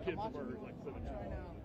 kids were like sitting I know.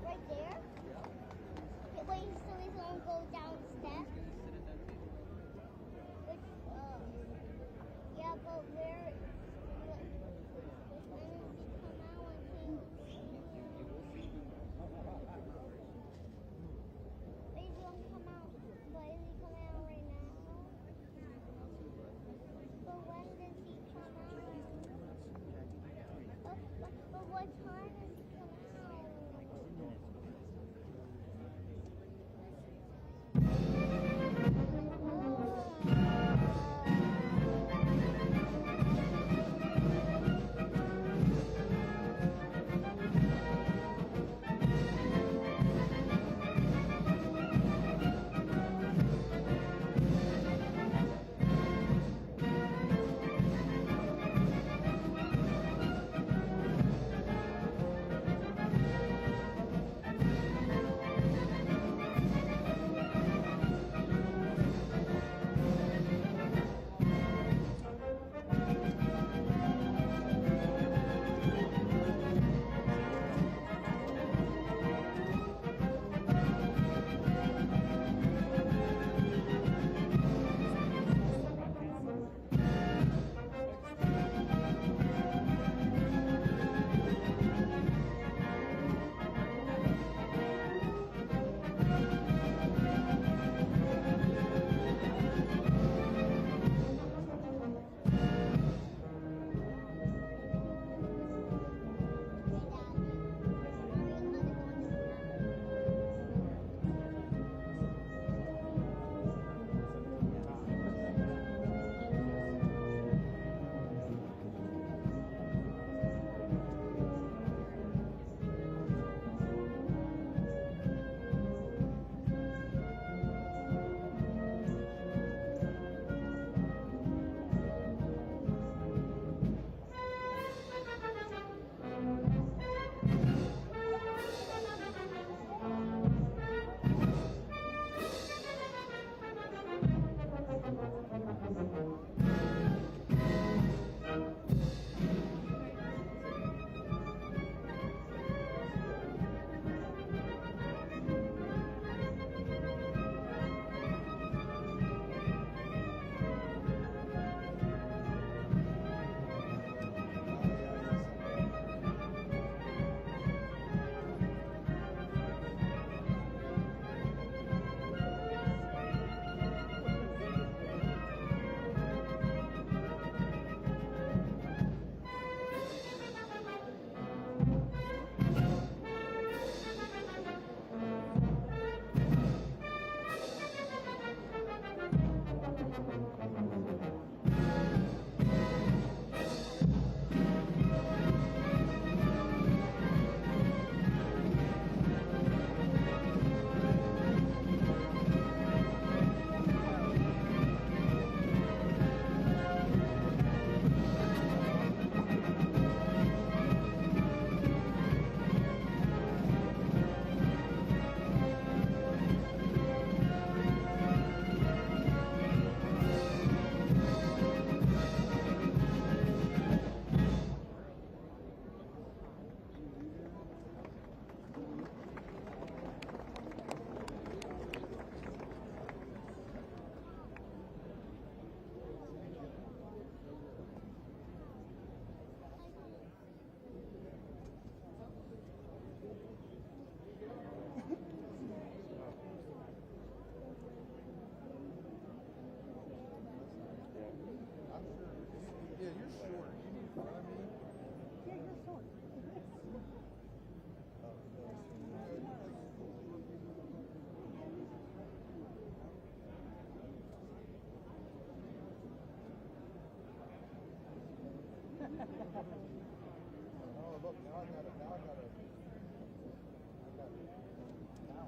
Right there? Okay, wait, so he's gonna go down the steps? Which, yeah, but where, when does he come out and he's gonna come out, but is he coming out right now? But when does he come out? But what time is he coming out? Oh, look, now I got it. Now I got it. Now.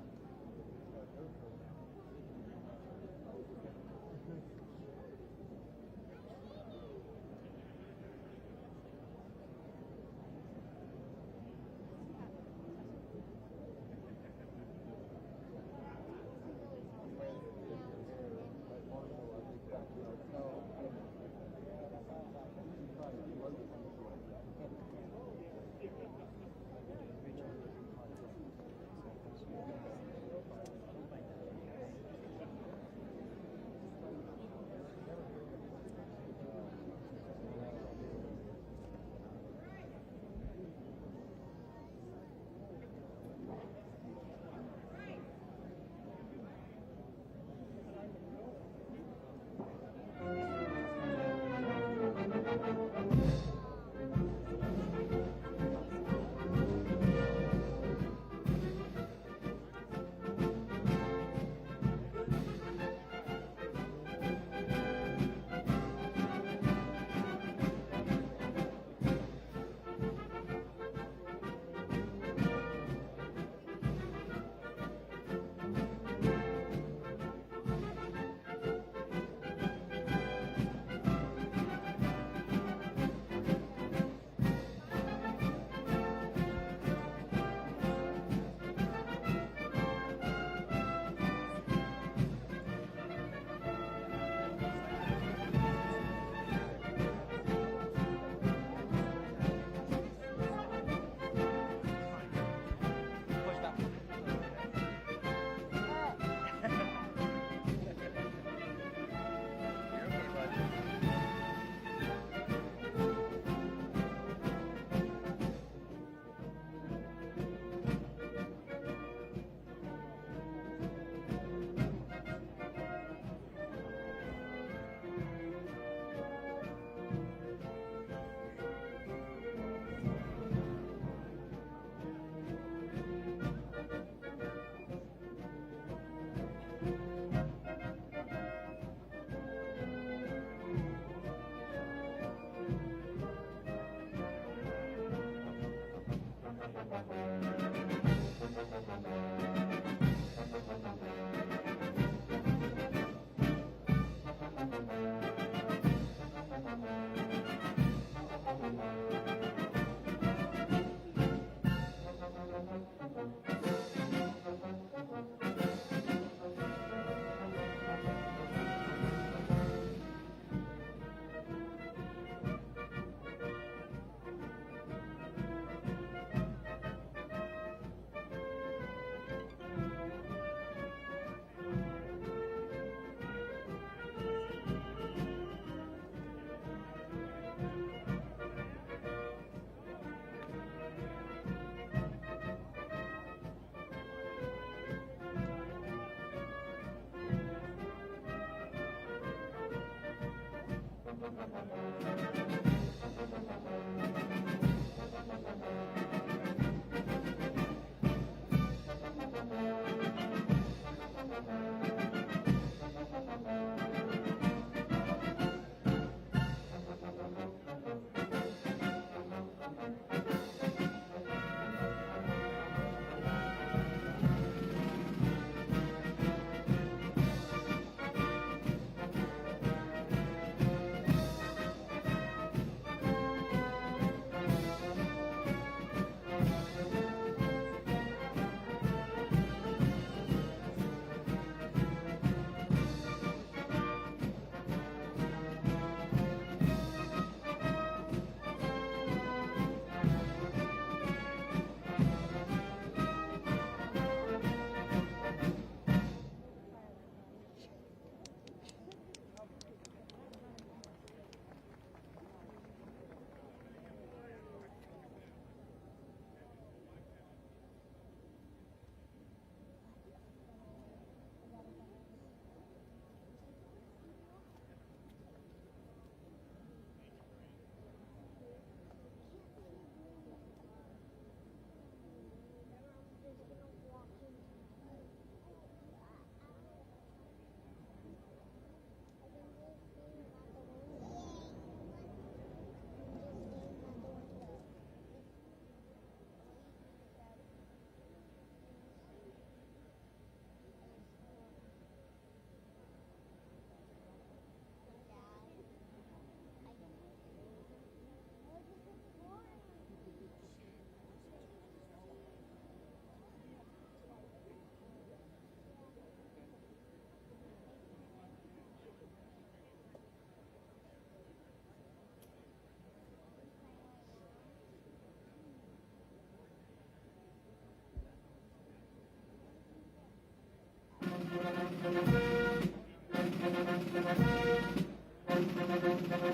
Ladies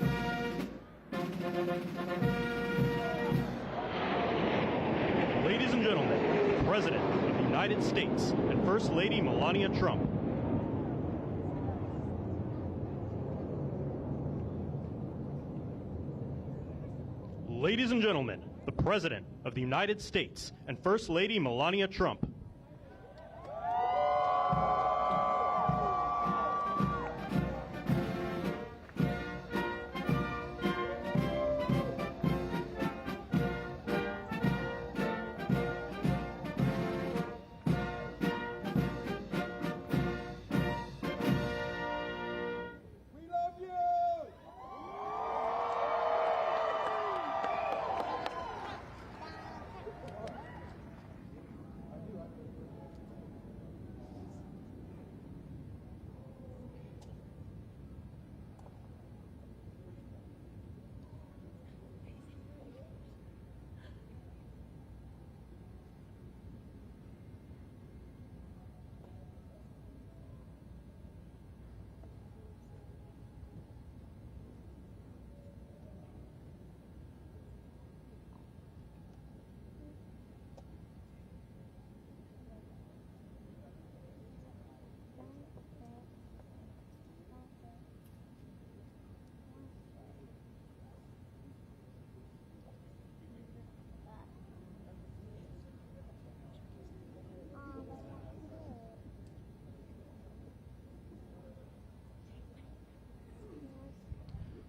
and gentlemen, the President of the United States and First Lady Melania Trump. Ladies and gentlemen, the President of the United States and First Lady Melania Trump. We love you!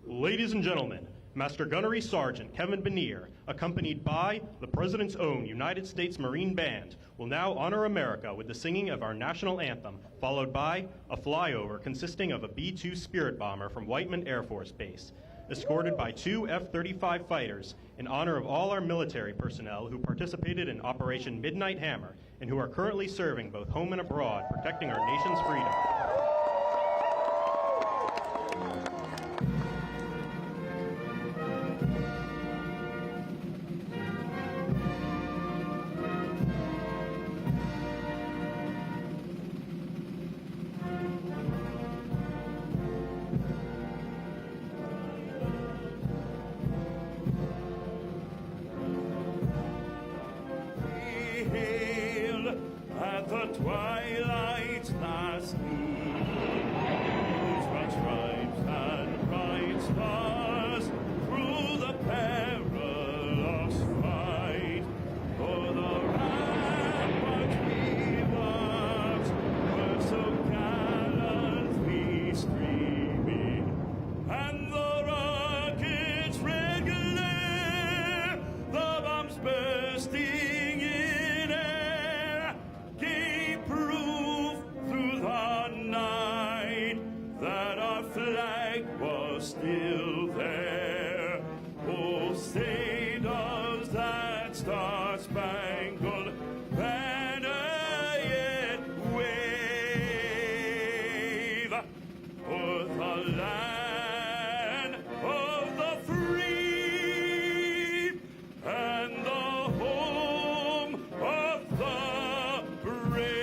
Ladies and gentlemen, Master Gunnery Sergeant Kevin Benier, accompanied by the President's own United States Marine Band, will now honor America with the singing of our national anthem, followed by a flyover consisting of a B-2 Spirit bomber from Whiteman Air Force Base, escorted by 2 F-35 fighters in honor of all our military personnel who participated in Operation Midnight Hammer and who are currently serving both home and abroad, protecting our nation's freedom. At the twilight's last moon, whose stripes and bright stars through the perilous fight, for the ramparts we marched were so gallantly streaming, and the rockets' red glare, the bombs bursting in air, gave proof through the night that our flag was still there. Oh, say does that star-spangled banner yet wave o'er the land of the free and the home of the brave.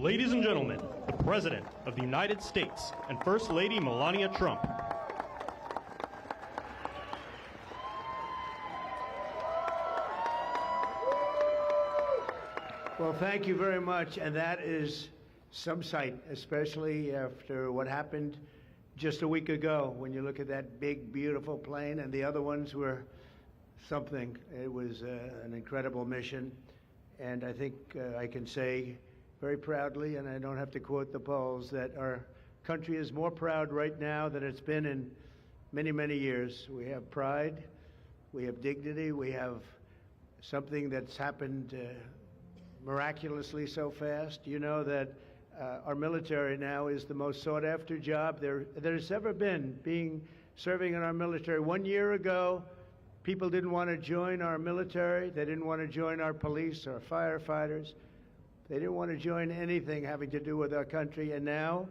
Ladies and gentlemen, the President of the United States and First Lady Melania Trump. Well, thank you very much, and that is some sight, especially after what happened just a week ago. When you look at that big, beautiful plane, and the other ones were something. It was an incredible mission, and I think I can say very proudly, and I don't have to quote the polls, that our country is more proud right now than it's been in many, many years. We have pride, we have dignity, we have something that's happened miraculously so fast. You know that our military now is the most sought after job there's ever been, serving in our military. 1 year ago, people didn't want to join our military. They didn't want to join our police, our firefighters. They didn't want to join anything having to do with our country. And now,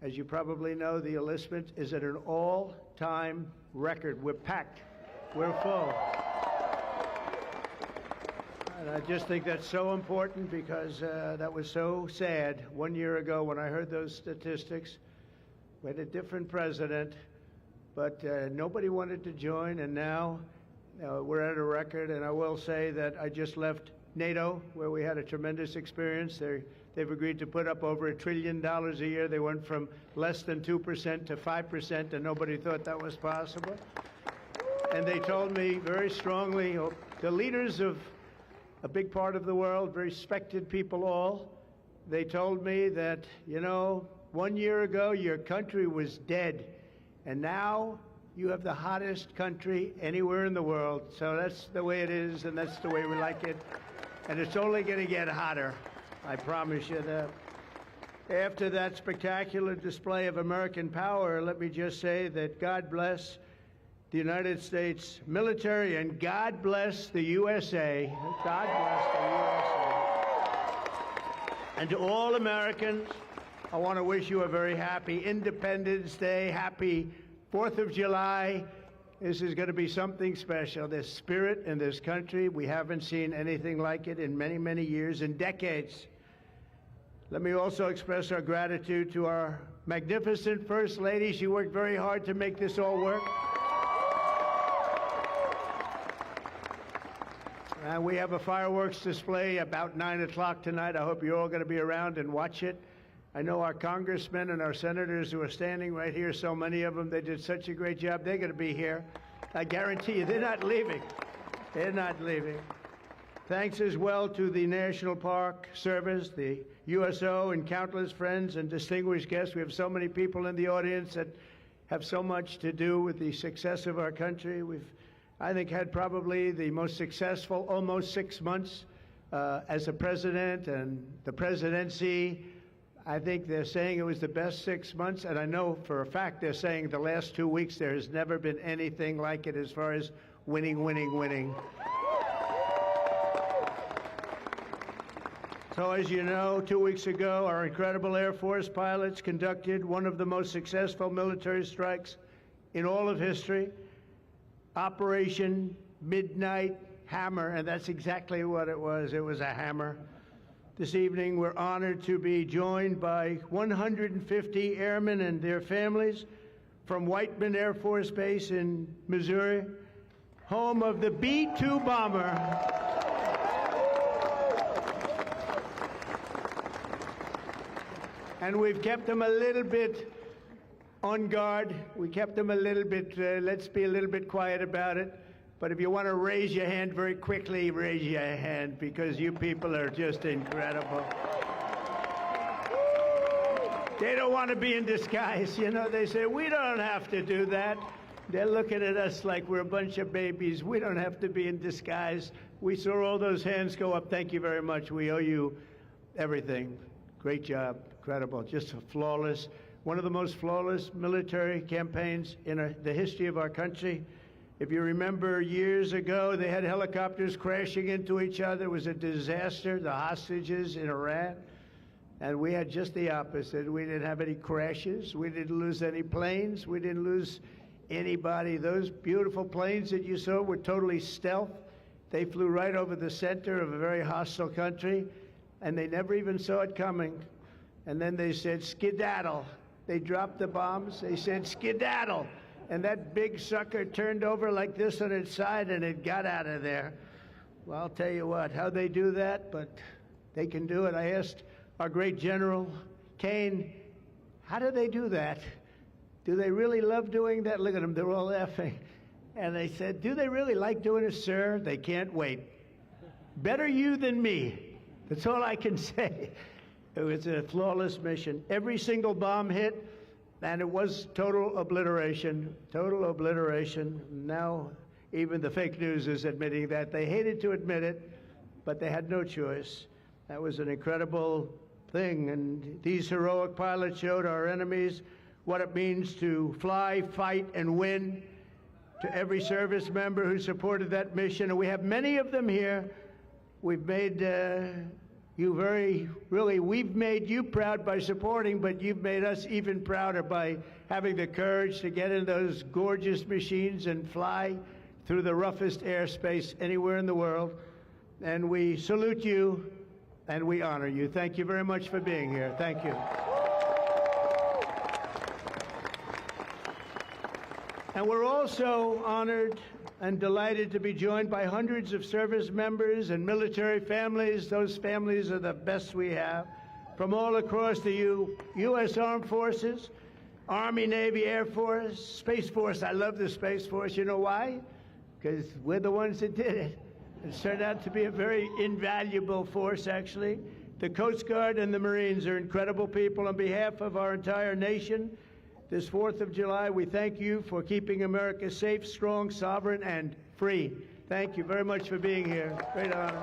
as you probably know, the enlistment is at an all-time record. We're packed. We're full. And I just think that's so important because that was so sad 1 year ago when I heard those statistics. We had a different president, but nobody wanted to join, and now we're at a record. And I will say that I just left NATO, where we had a tremendous experience. They've agreed to put up over $1 trillion a year. They went from less than 2% to 5%, and nobody thought that was possible. And they told me very strongly, the leaders of a big part of the world, very respected people all, they told me that, 1 year ago your country was dead, and now you have the hottest country anywhere in the world. So that's the way it is, and that's the way we like it. And it's only going to get hotter, I promise you that. After that spectacular display of American power, let me just say that God bless the United States military, and God bless the USA. God bless the USA. And to all Americans, I want to wish you a very happy Independence Day, happy 4th of July. This is going to be something special. There's spirit in this country. We haven't seen anything like it in many, many years, in decades. Let me also express our gratitude to our magnificent First Lady. She worked very hard to make this all work. We have a fireworks display about 9 o'clock tonight. I hope you're all going to be around and watch it. I know our congressmen and our senators who are standing right here, so many of them, they did such a great job. They're going to be here. I guarantee you, they're not leaving. They're not leaving. Thanks as well to the National Park Service, the USO, and countless friends and distinguished guests. We have so many people in the audience that have so much to do with the success of our country. We've, I think, had probably the most successful almost 6 months as a president and the presidency. I think they're saying it was the best 6 months, and I know for a fact they're saying the last 2 weeks there has never been anything like it as far as winning, winning, winning. So as you know, 2 weeks ago, our incredible Air Force pilots conducted one of the most successful military strikes in all of history, Operation Midnight Hammer, and that's exactly what it was. It was a hammer. This evening, we're honored to be joined by 150 airmen and their families from Whiteman Air Force Base in Missouri, home of the B-2 bomber. And we've kept them a little bit on guard. We kept them a little bit, let's be a little bit quiet about it. But if you want to raise your hand very quickly, raise your hand, because you people are just incredible. They don't want to be in disguise. You know, they say, we don't have to do that. They're looking at us like we're a bunch of babies. We don't have to be in disguise. We saw all those hands go up. Thank you very much. We owe you everything. Great job. Incredible. Just flawless. One of the most flawless military campaigns in the history of our country. If you remember years ago, they had helicopters crashing into each other. It was a disaster, the hostages in Iran. And we had just the opposite. We didn't have any crashes. We didn't lose any planes. We didn't lose anybody. Those beautiful planes that you saw were totally stealth. They flew right over the center of a very hostile country. and they never even saw it coming. And then they said, skedaddle. They dropped the bombs. They said, skedaddle. And that big sucker turned over like this on its side, and it got out of there. Well, I'll tell you what, how they do that, but they can do it. I asked our great General Kane, how do they do that? Do they really love doing that? Look at them, they're all laughing. And they said, do they really like doing it, sir? They can't wait. Better you than me. That's all I can say. It was a flawless mission. Every single bomb hit, and it was total obliteration, total obliteration. Now, even the fake news is admitting that. They hated to admit it, but they had no choice. That was an incredible thing, and these heroic pilots showed our enemies what it means to fly, fight, and win. To every service member who supported that mission, and we have many of them here, we've made we've made you proud by supporting, but you've made us even prouder by having the courage to get in those gorgeous machines and fly through the roughest airspace anywhere in the world. And we salute you, and we honor you. Thank you very much for being here. Thank you. And we're also honored and delighted to be joined by hundreds of service members and military families. Those families are the best we have, from all across the U.S. Armed Forces, Army, Navy, Air Force, Space Force. I love the Space Force. You know why? Because we're the ones that did it. It's turned out to be a very invaluable force, actually. The Coast Guard and the Marines are incredible people. On behalf of our entire nation, this 4th of July, we thank you for keeping America safe, strong, sovereign, and free. Thank you very much for being here. Great honor.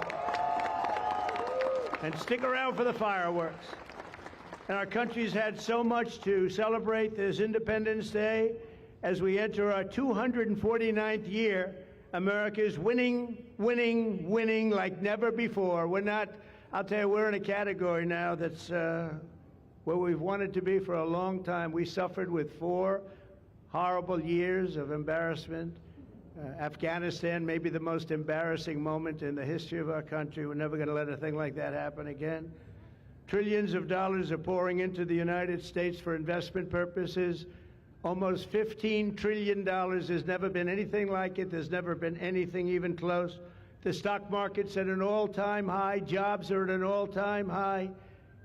And stick around for the fireworks. And our country's had so much to celebrate this Independence Day. As we enter our 249th year, America is winning, winning, winning like never before. We're not, I'll tell you, we're in a category now that's where we've wanted to be for a long time. We suffered with 4 horrible years of embarrassment. Afghanistan may be the most embarrassing moment in the history of our country. We're never going to let a thing like that happen again. Trillions of dollars are pouring into the United States for investment purposes. Almost $15 trillion. There's never been anything like it. There's never been anything even close. The stock market's at an all-time high. Jobs are at an all-time high.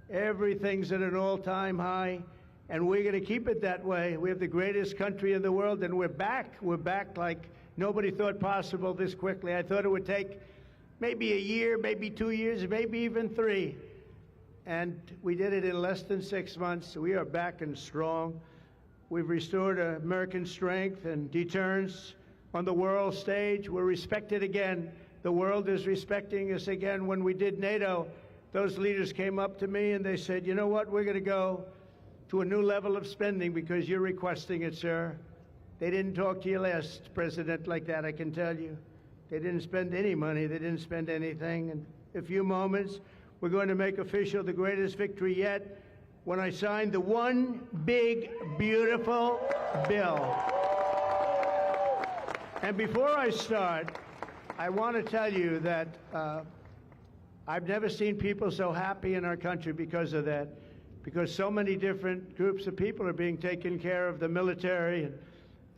Everything's at an all-time high, and we're going to keep it that way. We have the greatest country in the world, and we're back. We're back like nobody thought possible this quickly. I thought it would take maybe a year, maybe 2 years, maybe even 3. And we did it in less than 6 months. We are back and strong. We've restored American strength and deterrence on the world stage. We're respected again. The world is respecting us again. When we did NATO, those leaders came up to me and they said, you know what, we're going to go to a new level of spending because you're requesting it, sir. They didn't talk to you last president like that, I can tell you. They didn't spend any money. They didn't spend anything. In a few moments, we're going to make official the greatest victory yet when I signed the one big, beautiful bill. And before I start, I want to tell you that I've never seen people so happy in our country because of that, because so many different groups of people are being taken care of, the military and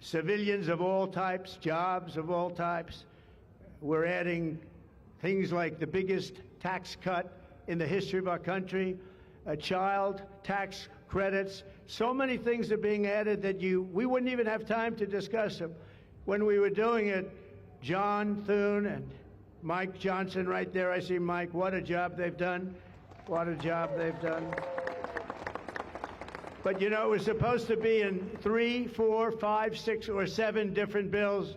civilians of all types, jobs of all types. We're adding things like the biggest tax cut in the history of our country, child tax credits. So many things are being added that we wouldn't even have time to discuss them. When we were doing it, John Thune and Mike Johnson right there, I see Mike, what a job they've done. What a job they've done. But you know, it was supposed to be in 3, 4, 5, 6, or 7 different bills.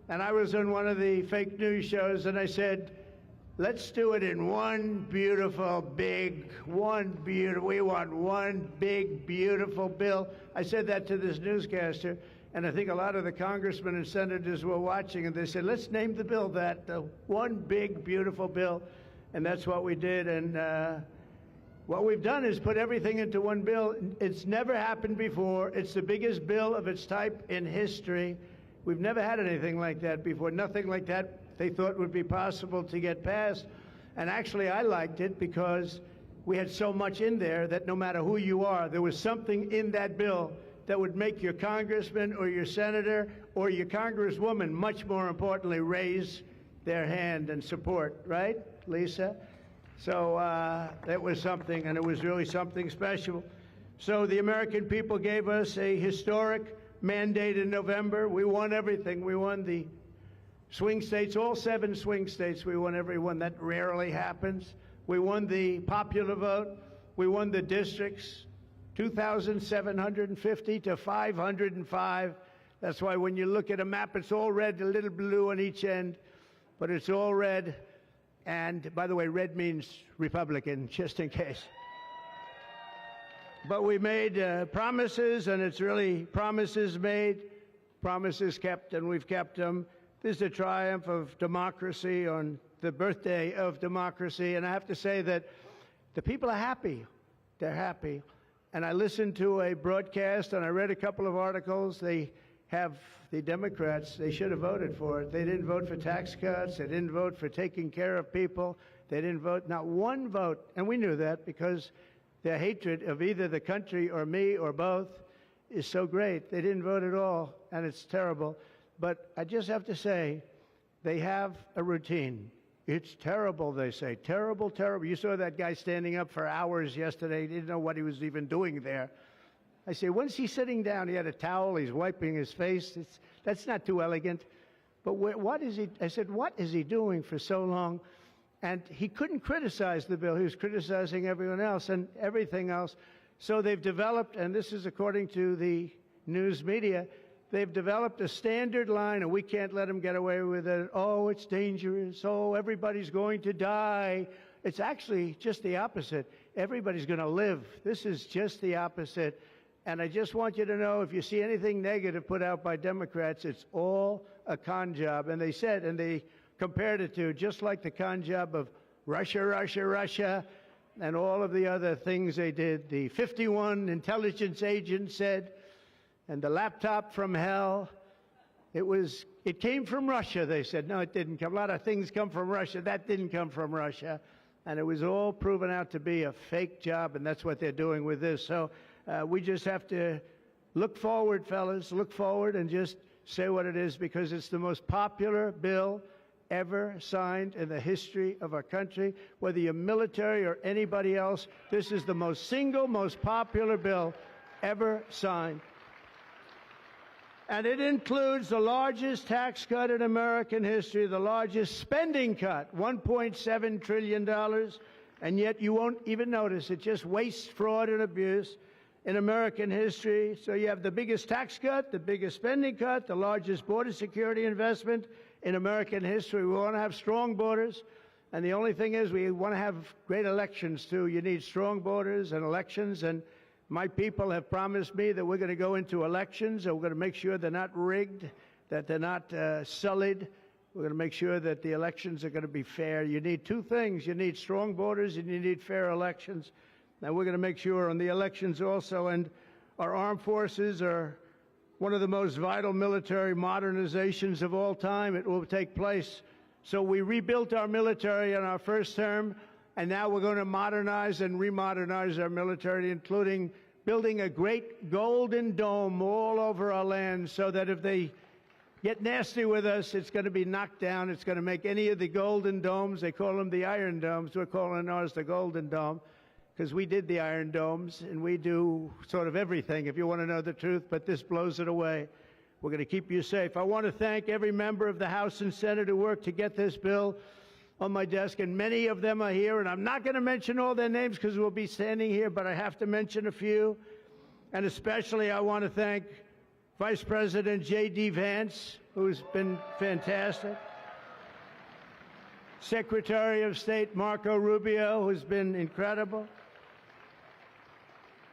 And I was on one of the fake news shows and I said, let's do it in one beautiful, big, we want one big, beautiful bill. I said that to this newscaster. And I think a lot of the congressmen and senators were watching, and they said, let's name the bill that, the one big, beautiful bill. And that's what we did. And what we've done is put everything into one bill. It's never happened before. It's the biggest bill of its type in history. We've never had anything like that before. Nothing like that they thought would be possible to get passed. And actually, I liked it because we had so much in there that no matter who you are, there was something in that bill that would make your congressman or your senator or your congresswoman, much more importantly, raise their hand and support, right, Lisa? So that was something, and it was really something special. So the American people gave us a historic mandate in November. We won everything. We won the swing states, all 7 swing states. We won every one. That rarely happens. We won the popular vote. We won the districts, 2,750 to 505. That's why when you look at a map, it's all red, a little blue on each end, but it's all red. And by the way, red means Republican, just in case. But we made promises, and it's really promises made, promises kept, and we've kept them. This is a triumph of democracy on the birthday of democracy, and I have to say that the people are happy. They're happy. And I listened to a broadcast, and I read a couple of articles. They have the Democrats, they should have voted for it. They didn't vote for tax cuts. They didn't vote for taking care of people. They didn't vote, not one vote. And we knew that because their hatred of either the country or me or both is so great. They didn't vote at all, and it's terrible. But I just have to say, they have a routine. It's terrible, they say. Terrible, terrible. You saw that guy standing up for hours yesterday. He didn't know what he was even doing there. I say, when's he sitting down? He had a towel. He's wiping his face. That's not too elegant. But what is he? I said, what is he doing for so long? And he couldn't criticize the bill. He was criticizing everyone else and everything else. So they've developed, and this is according to the news media, they've developed a standard line, and we can't let them get away with it. Oh, it's dangerous. Oh, everybody's going to die. It's actually just the opposite. Everybody's going to live. This is just the opposite. And I just want you to know, if you see anything negative put out by Democrats, it's all a con job. And they said, and they compared it to just like the con job of Russia, Russia, Russia, and all of the other things they did. The 51 intelligence agents said, and the laptop from hell, it came from Russia, they said. No, it didn't come. A lot of things come from Russia. That didn't come from Russia. And it was all proven out to be a fake job, and that's what they're doing with this. So we just have to look forward, fellas, look forward and just say what it is, because it's the most popular bill ever signed in the history of our country. Whether you're military or anybody else, this is the most popular bill ever signed. And it includes the largest tax cut in American history, the largest spending cut, $1.7 trillion, and yet you won't even notice it. Just waste, fraud, and abuse in American history. So you have the biggest tax cut, the biggest spending cut, the largest border security investment in American history. We want to have strong borders, and the only thing is we want to have great elections, too. You need strong borders and elections, and my people have promised me that we're going to go into elections, and we're going to make sure they're not rigged, that they're not sullied. We're going to make sure that the elections are going to be fair. You need 2 things. You need strong borders, and you need fair elections. And we're going to make sure on the elections also. And our armed forces are one of the most vital military modernizations of all time. It will take place. So we rebuilt our military in our first term, and now we're going to modernize and remodernize our military, including building a great golden dome all over our land, so that if they get nasty with us, it's going to be knocked down. It's going to make any of the golden domes, they call them the iron domes, we're calling ours the golden dome, because we did the iron domes, and we do sort of everything, if you want to know the truth, but this blows it away. We're going to keep you safe. I want to thank every member of the House and Senate who worked to get this bill on my desk, and many of them are here, and I'm not going to mention all their names because we'll be standing here, but I have to mention a few. And especially I want to thank Vice President J.D. Vance, who's been fantastic. Secretary of State Marco Rubio, who's been incredible.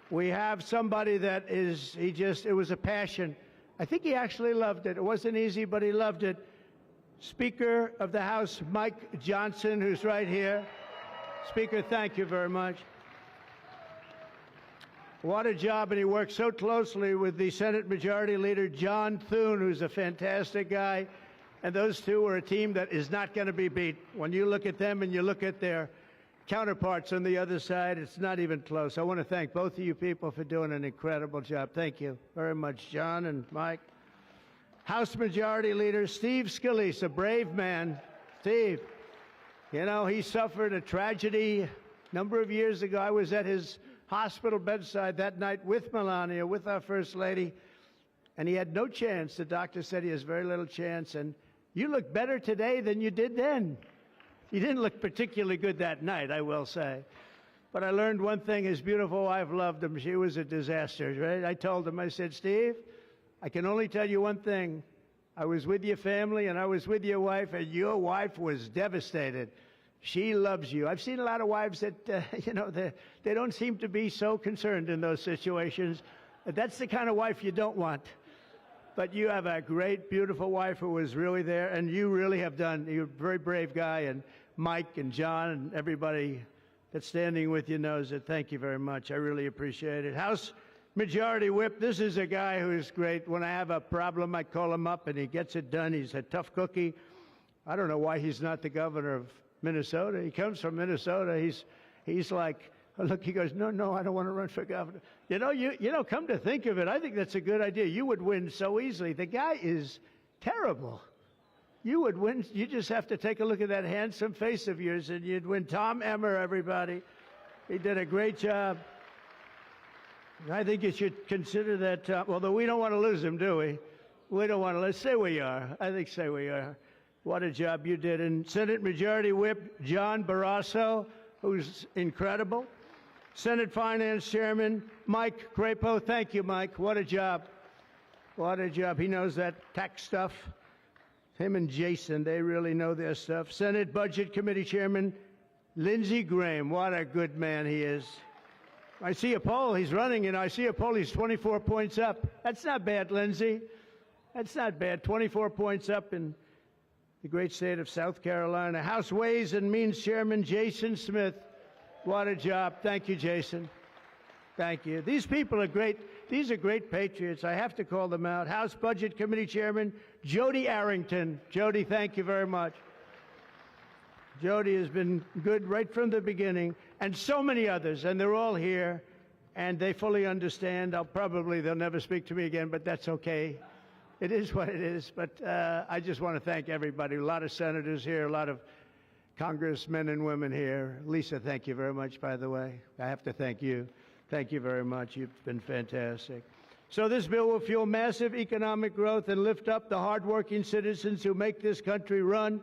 We have somebody that it was a passion. I think he actually loved it. It wasn't easy, but he loved it. Speaker of the House, Mike Johnson, who's right here. Speaker, thank you very much. What a job, and he worked so closely with the Senate Majority Leader, John Thune, who's a fantastic guy. And those two are a team that is not going to be beat. When you look at them and you look at their counterparts on the other side, it's not even close. I want to thank both of you people for doing an incredible job. Thank you very much, John and Mike. House Majority Leader Steve Scalise, a brave man. Steve, you know, he suffered a tragedy a number of years ago. I was at his hospital bedside that night with Melania, with our First Lady, and he had no chance. The doctor said he has very little chance, and you look better today than you did then. You didn't look particularly good that night, I will say. But I learned one thing. His beautiful wife loved him. She was a disaster, right? I told him, I said, Steve, I can only tell you one thing. I was with your family and I was with your wife, and your wife was devastated. She loves you. I've seen a lot of wives that, you know, they don't seem to be so concerned in those situations. That's the kind of wife you don't want. But you have a great, beautiful wife who was really there, and you really have done. You're a very brave guy, and Mike and John and everybody that's standing with you knows it. Thank you very much. I really appreciate it. House Majority Whip, this is a guy who's great. When I have a problem, I call him up, and he gets it done. He's a tough cookie. I don't know why he's not the governor of Minnesota. He comes from Minnesota. He's like, look, he goes, no, I don't want to run for governor. You know, come to think of it, I think that's a good idea. You would win so easily. The guy is terrible. You would win. You just have to take a look at that handsome face of yours, and you'd win. Tom Emmer, everybody. He did a great job. I think you should consider that, although we don't want to lose him, do we? We don't want to. Let's say we are. I think say we are. What a job you did. And Senate Majority Whip John Barrasso, who's incredible. Senate Finance Chairman Mike Crapo. Thank you, Mike. What a job. What a job. He knows that tax stuff. Him and Jason, they really know their stuff. Senate Budget Committee Chairman Lindsey Graham. What a good man he is. I see a poll. He's running, and I see a poll. He's 24 points up. That's not bad, Lindsey. That's not bad. 24 points up in the great state of South Carolina. House Ways and Means Chairman Jason Smith. What a job. Thank you, Jason. Thank you. These people are great. These are great patriots. I have to call them out. House Budget Committee Chairman Jody Arrington. Jody, thank you very much. Jody has been good right from the beginning, and so many others, and they're all here, and they fully understand. They'll never speak to me again, but that's okay. It is what it is. But I just want to thank everybody. A lot of senators here, a lot of congressmen and women here. Lisa, thank you very much, by the way. I have to thank you. Thank you very much. You've been fantastic. So this bill will fuel massive economic growth and lift up the hardworking citizens who make this country run.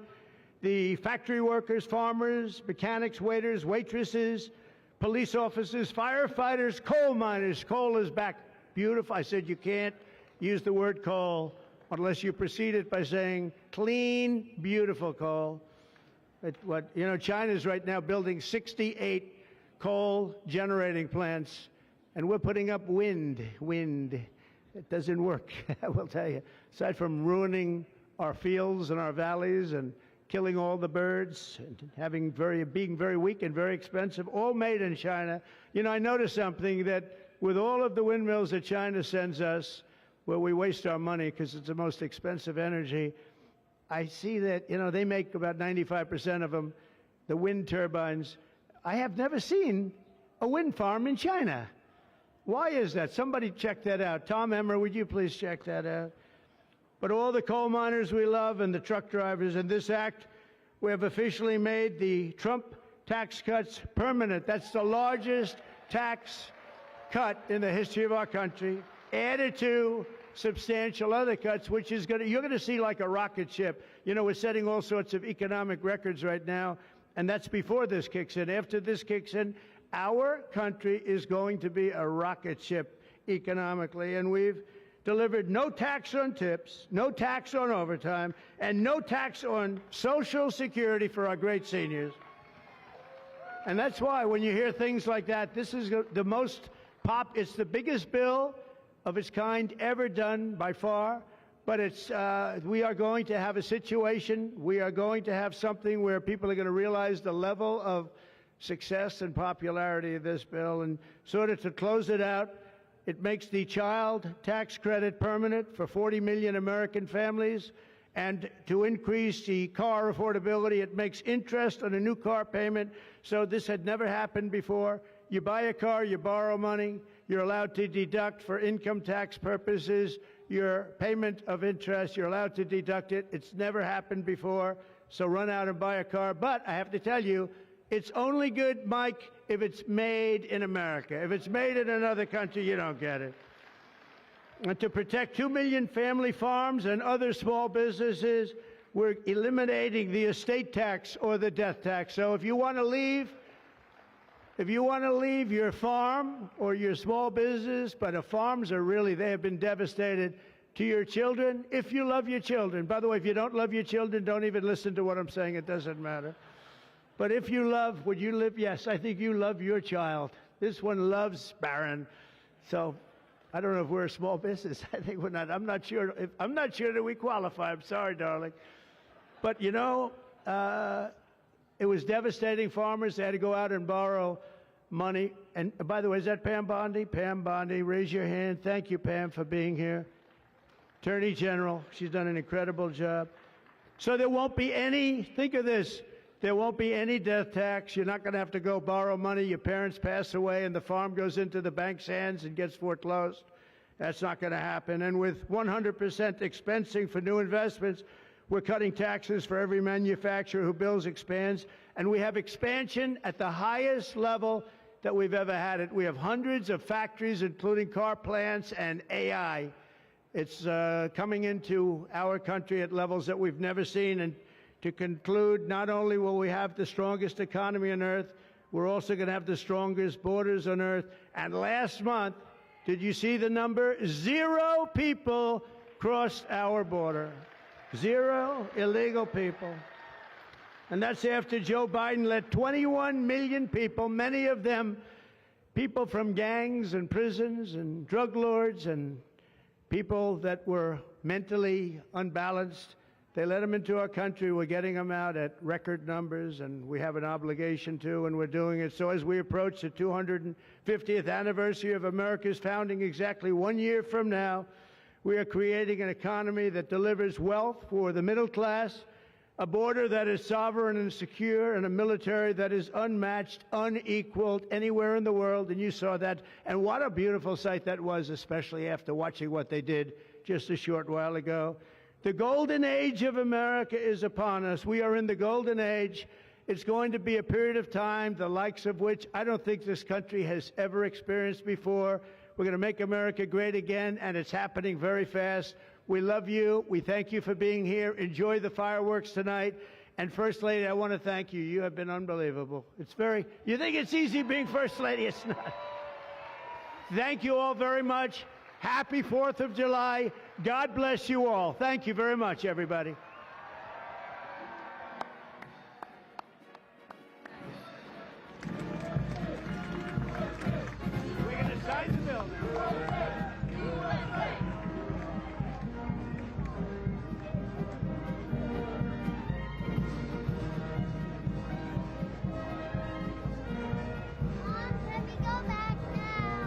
The factory workers, farmers, mechanics, waiters, waitresses, police officers, firefighters, coal miners. Coal is back. Beautiful. I said you can't use the word coal unless you precede it by saying clean, beautiful coal. China's right now building 68 coal generating plants, and we're putting up wind. It doesn't work, I will tell you. Aside from ruining our fields and our valleys and killing all the birds and being very weak and very expensive, all made in China. You know, I noticed something, that with all of the windmills that China sends us, where we waste our money because it's the most expensive energy, I see that, they make about 95% of them, the wind turbines. I have never seen a wind farm in China. Why is that? Somebody check that out. Tom Emmer, would you please check that out? But all the coal miners we love and the truck drivers, in this act, we have officially made the Trump tax cuts permanent. That's the largest tax cut in the history of our country, added to substantial other cuts, which is you're going to see like a rocket ship. We're setting all sorts of economic records right now, and that's before this kicks in. After this kicks in, our country is going to be a rocket ship economically, and we've delivered no tax on tips, no tax on overtime, and no tax on Social Security for our great seniors. And that's why when you hear things like that, this is the most it's the biggest bill of its kind ever done by far, but we are going to have a situation, we are going to have something where people are going to realize the level of success and popularity of this bill. And sort of to close it out, it makes the child tax credit permanent for 40 million American families. and to increase the car affordability. It makes interest on a new car payment. So this had never happened before. You buy a car, you borrow money, you're allowed to deduct for income tax purposes your payment of interest. You're allowed to deduct it. It's never happened before. So run out and buy a car. But I have to tell you, it's only good, Mike, if it's made in America. If it's made in another country, you don't get it. And to protect 2 million family farms and other small businesses, we're eliminating the estate tax or the death tax. So if you want to leave your farm or your small business, but the farms are really, they have been devastated, to your children, if you love your children. By the way, if you don't love your children, don't even listen to what I'm saying. It doesn't matter. But if you love, would you live? Yes, I think you love your child. This one loves Barron. So I don't know if we're a small business. I think we're not. I'm not sure that we qualify. I'm sorry, darling. But, you know, it was devastating. Farmers, they had to go out and borrow money. And by the way, is that Pam Bondi? Pam Bondi, raise your hand. Thank you, Pam, for being here. Attorney General, she's done an incredible job. So there won't be any, think of this, there won't be any death tax. You're not going to have to go borrow money. Your parents pass away and the farm goes into the bank's hands and gets foreclosed. That's not going to happen. And with 100% expensing for new investments, we're cutting taxes for every manufacturer who builds, expands. And we have expansion at the highest level that we've ever had it. We have hundreds of factories, including car plants and AI. It's coming into our country at levels that we've never seen. And to conclude, not only will we have the strongest economy on earth, we're also going to have the strongest borders on earth. And last month, did you see the number? 0 people crossed our border. 0 illegal people. And that's after Joe Biden let 21 million people, many of them people from gangs and prisons and drug lords and people that were mentally unbalanced. They let them into our country. We're getting them out at record numbers, and we have an obligation to, and we're doing it. So as we approach the 250th anniversary of America's founding, exactly 1 year from now, we are creating an economy that delivers wealth for the middle class, a border that is sovereign and secure, and a military that is unmatched, unequaled anywhere in the world. And you saw that. And what a beautiful sight that was, especially after watching what they did just a short while ago. The golden age of America is upon us. We are in the golden age. It's going to be a period of time, the likes of which I don't think this country has ever experienced before. We're going to make America great again, and it's happening very fast. We love you. We thank you for being here. Enjoy the fireworks tonight. And First Lady, I want to thank you. You have been unbelievable. You think it's easy being First Lady? It's not. Thank you all very much. Happy 4th of July. God bless you all. Thank you very much, everybody. We're going to sign the bill now. Mom, let me go back now.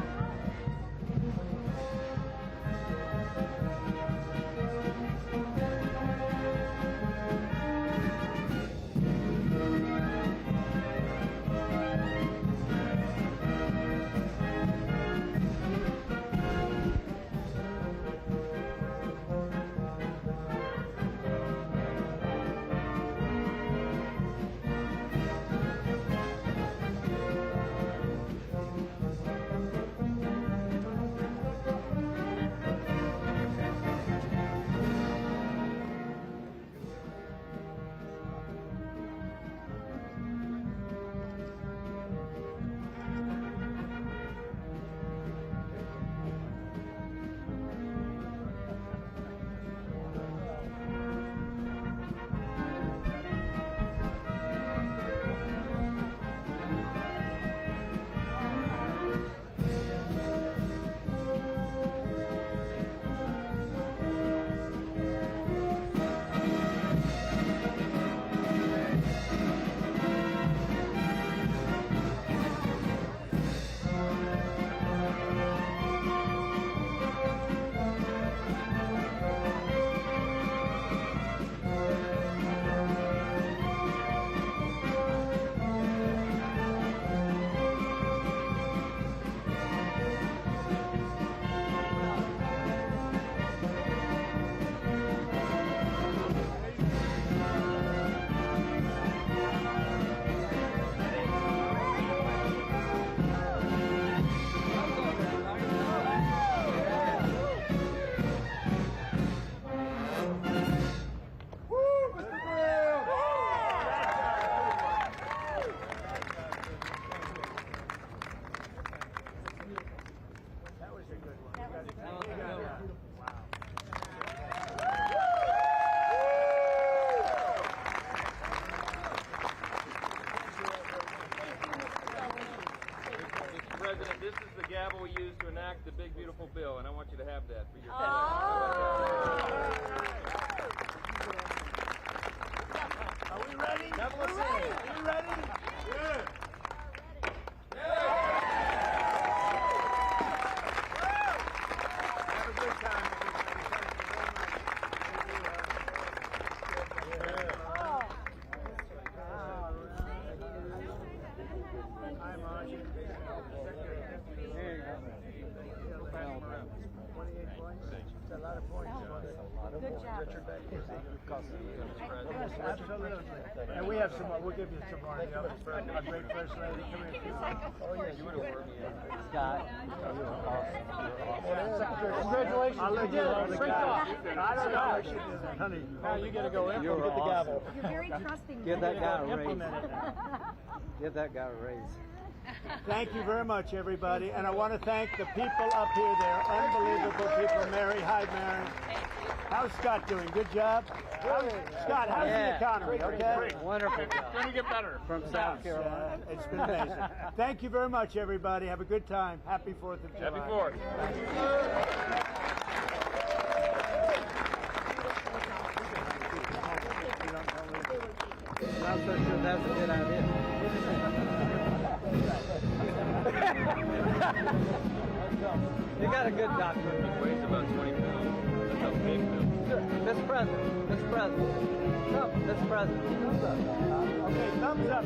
This is the gavel we use to enact the big, beautiful bill, and I want you to have that for your Are we ready? Are we ready? Good. Have a good time, Hi, Margie. There you go. 28 points. That's a lot of points. Good job. Richard Beck. Absolutely. And we have some more. We'll give you some more. Our great first lady. Come here. Oh, yeah. You would have worked me in. Scott. You were awesome. Secretary, congratulations. I'll let you know the guy. I don't know how she did that. Honey, now you got to go in. You're get the gavel. You're very trusting. Give that guy a raise. Give that guy a raise. Thank you very much, everybody. And I want to thank the people up here. They're unbelievable people. Mary, hi, Mary. How's Scott doing? Good job? Scott, how's the economy? Okay? Wonderful job. Going to get better. From South Carolina. It's been amazing. Thank you very much, everybody. Have a good time. Happy 4th of July. Happy 4th. I'm not so sure that's a good idea. You got a good doctor. It weighs about 20 pounds. That's how big it is. Mr. President. Mr. President. Come, Mr. President. Okay, thumbs up.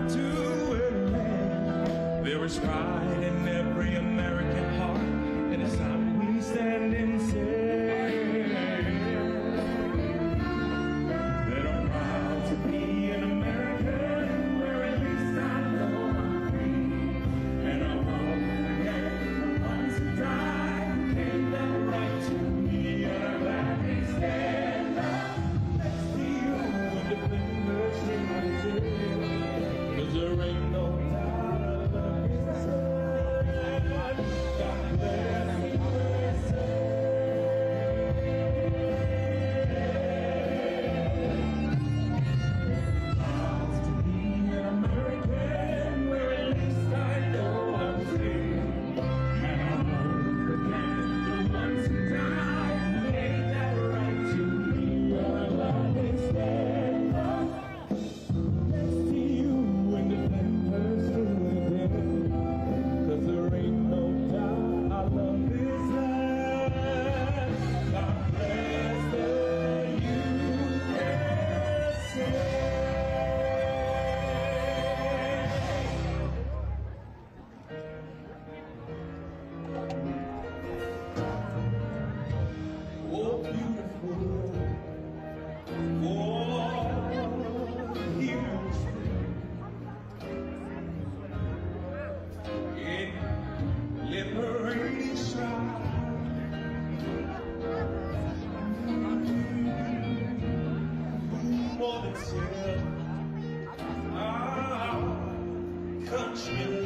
To There is pride in every American heart, and it's time we stand and say that I'm proud to be an American, where at least I know I'm free, and I won't forget the ones who died, gave that right to me, and I'm glad they stand up next to you and defend the same, 'cause there ain't no doubt of the God bless USA. Proud to be an American, where at least I know I'm free, and I won't forget the ones who died and made that right to me. I'll always stand up next to you and defend her still, 'cause there ain't no doubt I love this land. God bless the USA. Oh, beautiful, oh, beautiful. In liberation, more than self, our country